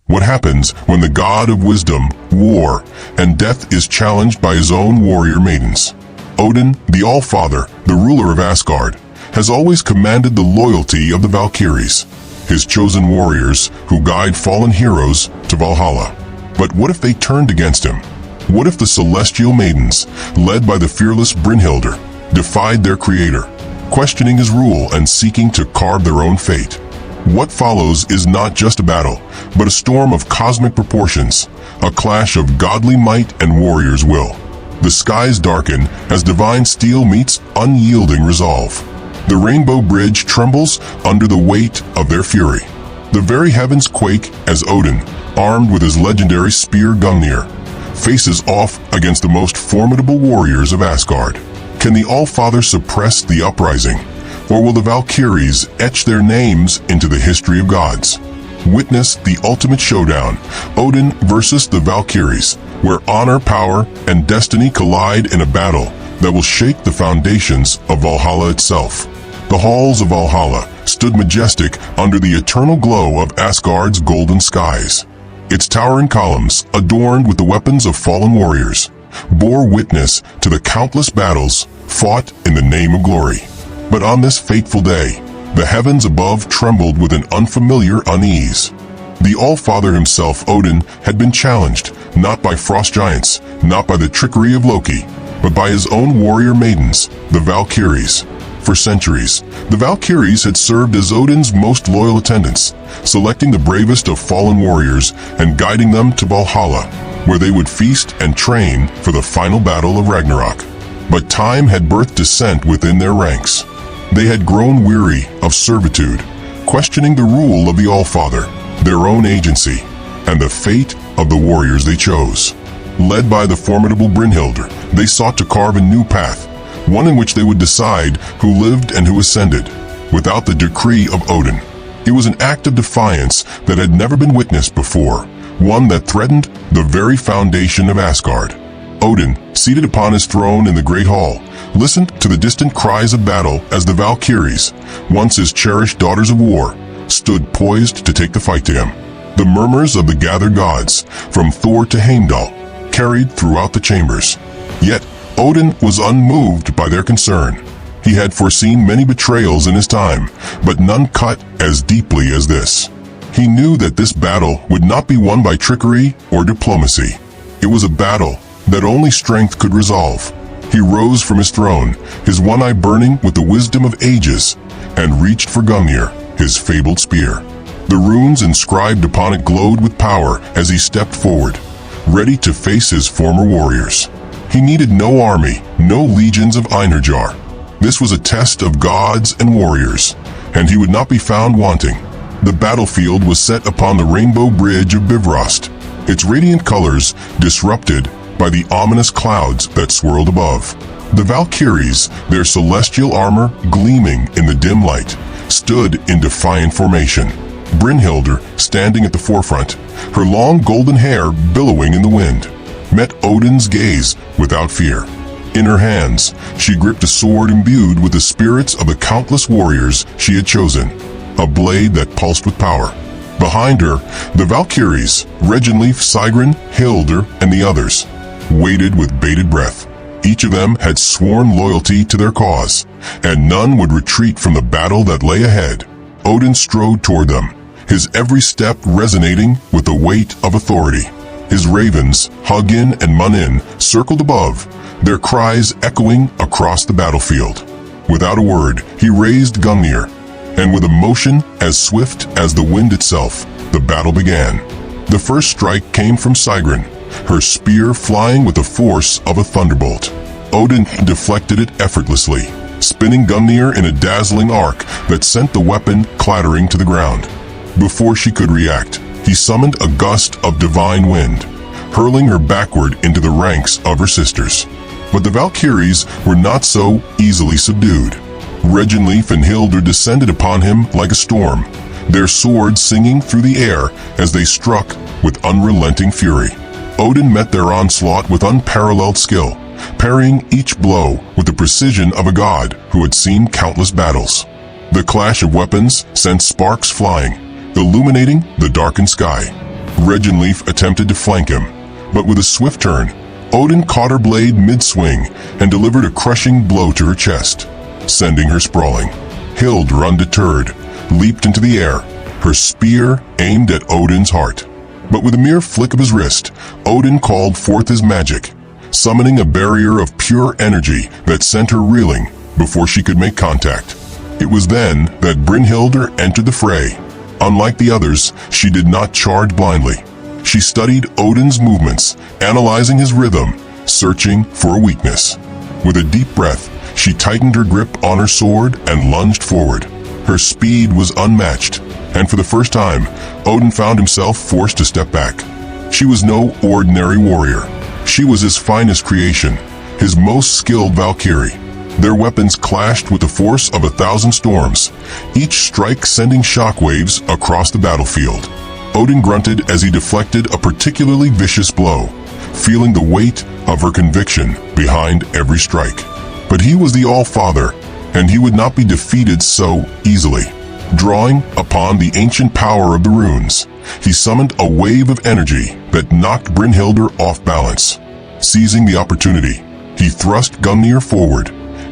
What happens when the god of wisdom, war, and death is challenged by his own warrior maidens? Odin, the Allfather, the ruler of Asgard, has always commanded the loyalty of the Valkyries, his chosen warriors who guide fallen heroes to Valhalla. But what if they turned against him? What if the celestial maidens, led by the fearless Brynhildr, defied their creator, questioning his rule and seeking to carve their own fate? What follows is not just a battle, but a storm of cosmic proportions, a clash of godly might and warrior's will. The skies darken as divine steel meets unyielding resolve. The rainbow bridge trembles under the weight of their fury. The very heavens quake as Odin, armed with his legendary spear Gungnir, faces off against the most formidable warriors of Asgard. Can the Allfather suppress the uprising, or will the Valkyries etch their names into the history of gods? Witness the ultimate showdown, Odin versus the Valkyries, where honor, power, and destiny collide in a battle that will shake the foundations of Valhalla itself. The halls of Valhalla stood majestic under the eternal glow of Asgard's golden skies. Its towering columns, adorned with the weapons of fallen warriors, bore witness to the countless battles fought in the name of glory. But on this fateful day, the heavens above trembled with an unfamiliar unease. The Allfather himself, Odin, had been challenged, not by frost giants, not by the trickery of Loki, but by his own warrior maidens, the Valkyries. For centuries, the Valkyries had served as Odin's most loyal attendants, selecting the bravest of fallen warriors and guiding them to Valhalla, where they would feast and train for the final battle of Ragnarok. But time had birthed dissent within their ranks. They had grown weary of servitude, questioning the rule of the Allfather, their own agency, and the fate of the warriors they chose. Led by the formidable Brynhildr, they sought to carve a new path, one in which they would decide who lived and who ascended, without the decree of Odin. It was an act of defiance that had never been witnessed before, one that threatened the very foundation of Asgard. Odin, seated upon his throne in the Great Hall, listened to the distant cries of battle as the Valkyries, once his cherished daughters of war, stood poised to take the fight to him. The murmurs of the gathered gods, from Thor to Heimdall, carried throughout the chambers. Yet, Odin was unmoved by their concern. He had foreseen many betrayals in his time, but none cut as deeply as this. He knew that this battle would not be won by trickery or diplomacy. It was a battle that only strength could resolve. He rose from his throne, his one eye burning with the wisdom of ages, and reached for Gungnir, his fabled spear. The runes inscribed upon it glowed with power as he stepped forward, ready to face his former warriors. He needed no army, no legions of Einherjar. This was a test of gods and warriors, and he would not be found wanting. The battlefield was set upon the rainbow bridge of Bifröst, its radiant colors disrupted by the ominous clouds that swirled above. The Valkyries, their celestial armor gleaming in the dim light, stood in defiant formation. Brynhildr, standing at the forefront, her long golden hair billowing in the wind, met Odin's gaze without fear. In her hands, she gripped a sword imbued with the spirits of the countless warriors she had chosen, a blade that pulsed with power. Behind her, the Valkyries, Reginleif, Sigrun, Hildr, and the others, waited with bated breath. Each of them had sworn loyalty to their cause, and none would retreat from the battle that lay ahead. Odin strode toward them, his every step resonating with the weight of authority. His ravens, Hugin and Munin, circled above, their cries echoing across the battlefield. Without a word, he raised Gungnir, and with a motion as swift as the wind itself, the battle began. The first strike came from Sigrun, her spear flying with the force of a thunderbolt. Odin deflected it effortlessly, spinning Gungnir in a dazzling arc that sent the weapon clattering to the ground. Before she could react, he summoned a gust of divine wind, hurling her backward into the ranks of her sisters. But the Valkyries were not so easily subdued. Reginleif and Hildr descended upon him like a storm, their swords singing through the air as they struck with unrelenting fury. Odin met their onslaught with unparalleled skill, parrying each blow with the precision of a god who had seen countless battles. The clash of weapons sent sparks flying, illuminating the darkened sky. Brynhildr attempted to flank him, but with a swift turn, Odin caught her blade mid-swing and delivered a crushing blow to her chest, sending her sprawling. Brynhildr, undeterred, leaped into the air, her spear aimed at Odin's heart. But with a mere flick of his wrist, Odin called forth his magic, summoning a barrier of pure energy that sent her reeling before she could make contact. It was then that Brynhildr entered the fray. Unlike the others, she did not charge blindly. She studied Odin's movements, analyzing his rhythm, searching for a weakness. With a deep breath, she tightened her grip on her sword and lunged forward. Her speed was unmatched, and for the first time, Odin found himself forced to step back. She was no ordinary warrior. She was his finest creation, his most skilled Valkyrie. Their weapons clashed with the force of 1,000 storms, each strike sending shockwaves across the battlefield. Odin grunted as he deflected a particularly vicious blow, feeling the weight of her conviction behind every strike. But he was the Allfather, and he would not be defeated so easily. Drawing upon the ancient power of the runes, he summoned a wave of energy that knocked Brynhildr off balance. Seizing the opportunity, he thrust Gungnir forward,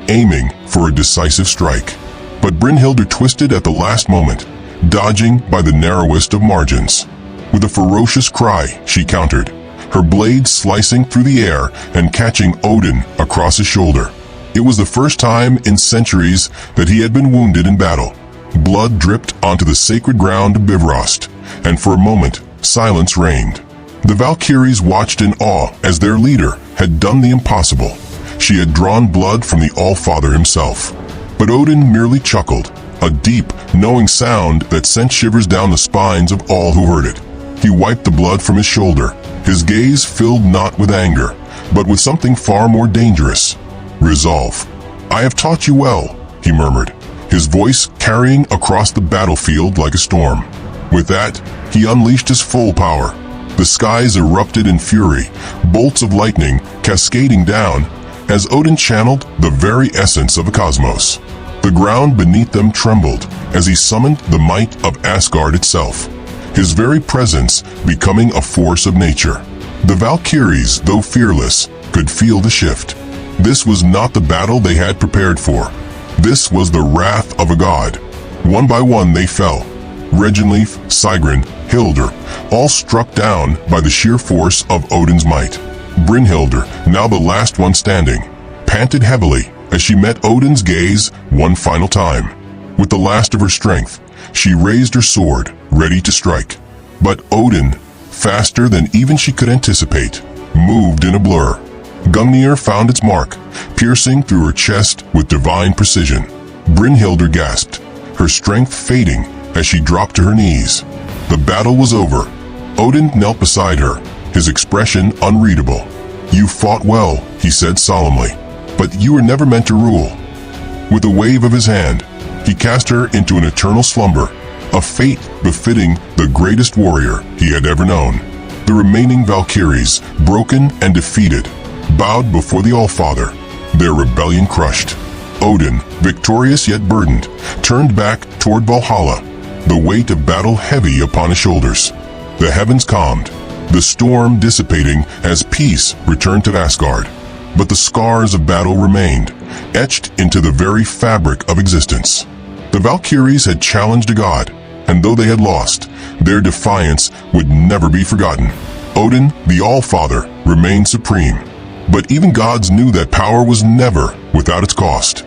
aiming for a decisive strike. But Brynhildr twisted at the last moment, dodging by the narrowest of margins. With a ferocious cry, she countered, her blade slicing through the air and catching Odin across his shoulder. It was the first time in centuries that he had been wounded in battle. Blood dripped onto the sacred ground of Bifröst, and for a moment, silence reigned. The Valkyries watched in awe as their leader had done the impossible. She had drawn blood from the Allfather himself. But Odin merely chuckled, a deep, knowing sound that sent shivers down the spines of all who heard it. He wiped the blood from his shoulder, his gaze filled not with anger, but with something far more dangerous. Resolve. "I have taught you well," he murmured, his voice carrying across the battlefield like a storm. With that, he unleashed his full power. The skies erupted in fury, bolts of lightning cascading down, as Odin channeled the very essence of the cosmos. The ground beneath them trembled as he summoned the might of Asgard itself, his very presence becoming a force of nature. The Valkyries, though fearless, could feel the shift. This was not the battle they had prepared for. This was the wrath of a god. One by one they fell. Brynhildr, Sigrun, Hildr, all struck down by the sheer force of Odin's might. Brynhildr, now the last one standing, panted heavily as she met Odin's gaze one final time. With the last of her strength, she raised her sword, ready to strike. But Odin, faster than even she could anticipate, moved in a blur. Gungnir found its mark, piercing through her chest with divine precision. Brynhildr gasped, her strength fading as she dropped to her knees. The battle was over. Odin knelt beside her, his expression unreadable. "You fought well," he said solemnly, "but you were never meant to rule." With a wave of his hand, he cast her into an eternal slumber, a fate befitting the greatest warrior he had ever known. The remaining Valkyries, broken and defeated, bowed before the Allfather, their rebellion crushed. Odin, victorious yet burdened, turned back toward Valhalla, the weight of battle heavy upon his shoulders. The heavens calmed, the storm dissipating as peace returned to Asgard. But the scars of battle remained, etched into the very fabric of existence. The Valkyries had challenged a god, and though they had lost, their defiance would never be forgotten. Odin, the Allfather, remained supreme. But even gods knew that power was never without its cost.